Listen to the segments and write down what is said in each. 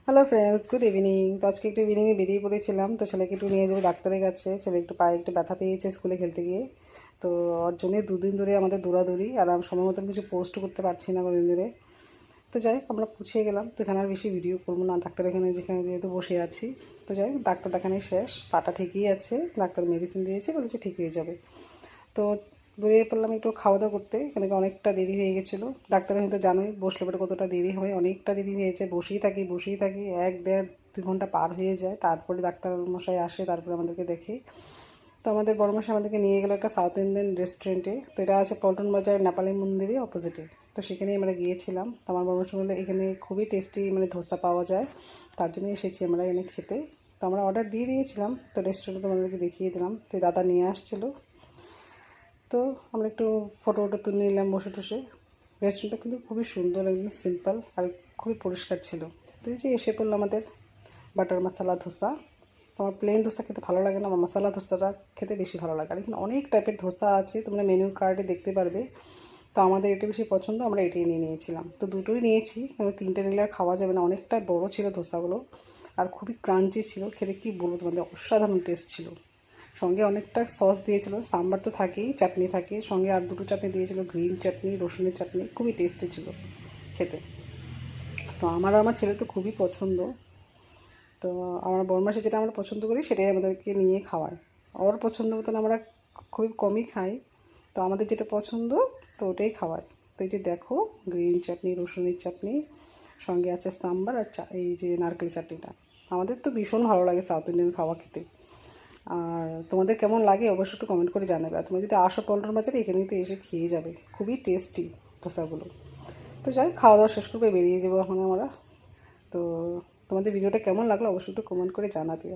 Hello friends, good evening. তো আজকে একটু ইভিনিংয়ে বেরিয়ে পড়েছিলাম। তো ছেলেকে একটু নিয়ে যাবো ডাক্তারের কাছে। ছেলে একটু পায়ে একটু ব্যথা পেয়েছে স্কুলে খেলতে গিয়ে। তো ওর জন্যে দুদিন ধরে আমাদের দৌড়াদৌড়ি, আর আমি সময় মতন কিছু পোস্ট করতে পারছি না কদিন ধরে। তো যাই হোক, আমরা পৌঁছে গেলাম। তো এখানে আর বেশি ভিডিও করবো না, ডাক্তার এখানে যেখানে যেহেতু বসে আছি। তো যাই হোক, ডাক্তার দেখানোই শেষ, পাটা ঠিকই আছে, ডাক্তার মেডিসিন দিয়েছে, বলেছে ঠিক হয়ে যাবে। তো বেরিয়ে পড়লাম একটু খাওয়া দাওয়া করতে, এখানে অনেকটা দেরি হয়ে গেছিলো। ডাক্তারের হয়তো জানোই বসলে পরে কতটা দেরি হয়, অনেকটা দেরি হয়েছে। বসেই থাকি 1-1.5-2 ঘন্টা পার হয়ে যায়, তারপরে ডাক্তার মশাই আসে, তারপরে আমাদেরকে দেখে। তো আমাদের বড় মশাই আমাদেরকে নিয়ে গেলো একটা সাউথ ইন্ডিয়ান রেস্টুরেন্টে। তো এটা আছে পল্টন বাজার নেপালি মন্দিরের অপোজিটে। তো সেখানেই আমরা গিয়েছিলাম। তো আমার বড় মশাই বললো এখানে খুবই টেস্টি ধোসা পাওয়া যায়, তার জন্য এসেছি আমরা এখানে খেতে। তো আমরা অর্ডার দিয়ে দিয়েছিলাম। তো রেস্টুরেন্টে আমাদেরকে দেখিয়ে দিলাম। তো দাদা নিয়ে আসছিলো। তো আমরা একটু ফটো তুলে নিলাম বসে টসে। রেস্টুরেন্টটা কিন্তু খুবই সুন্দর, একদম সিম্পল, আর খুবই পরিষ্কার ছিল। তো এই যে এসে পড়লো আমাদের বাটার মশলা ধোসা। তো আমার প্লেন ধোসা খেতে ভালো লাগে না, আমার মশলা ধোসাটা খেতে বেশি ভালো লাগে। আর এখানে অনেক টাইপের ধোসা আছে, তোমরা মেনু কার্ডে দেখতে পারবে। তো আমাদের এটা বেশি পছন্দ, আমরা এটাই নিয়ে নিয়েছিলাম। তো দুটোই নিয়েছি, কারণ তিনটে নিলে আর খাওয়া যাবে না, অনেকটা বড় ছিল ধোসাগুলো, আর খুবই ক্রাঞ্চি ছিল। খেতে কী বলবো তোমাদের, অসাধারণ টেস্ট ছিল। সঙ্গে অনেকটা সস দিয়েছিল, সাম্বার তো থাকেই, চাটনি থাকে সঙ্গে, আর দুটো চাটনি দিয়েছিল, গ্রিন চাটনি, রসুনের চাটনি, খুবই টেস্টি ছিল খেতে। তো আমার ছেলে তো খুবই পছন্দ। তো আমার বড়মাসে যেটা আমরা পছন্দ করি সেটাই আমাদেরকে নিয়ে খাওয়ায়। ওর পছন্দ মতন আমরা খুবই কমই খাই। তো আমাদের যেটা পছন্দ তো ওটাই খাওয়ায়। তো এই যে দেখো, গ্রিন চাটনি, রসুনের চাটনি, সঙ্গে আছে সাম্বার, আর এই যে নারকেল চাটনিটা। আমাদের তো ভীষণ ভালো লাগে সাউথ ইন্ডিয়ান খাওয়া খেতে। আর তোমাদের কেমন লাগে অবশ্যই একটু কমেন্ট করে জানাবে। আর তুমি যদি আসো পল্টন বাজারে, এখানে তো এসে খেয়ে যাবে, খুবই টেস্টি ধোসাগুলো। তো যাই, খাওয়া দাওয়া শেষ করে বেরিয়ে যাবো এখন আমরা। তো তোমাদের ভিডিওটা কেমন লাগলো অবশ্যই একটু কমেন্ট করে জানাবে।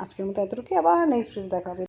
আজকের মতো এতটুকুই, আবার নেক্সট ভিডিও দেখা হবে।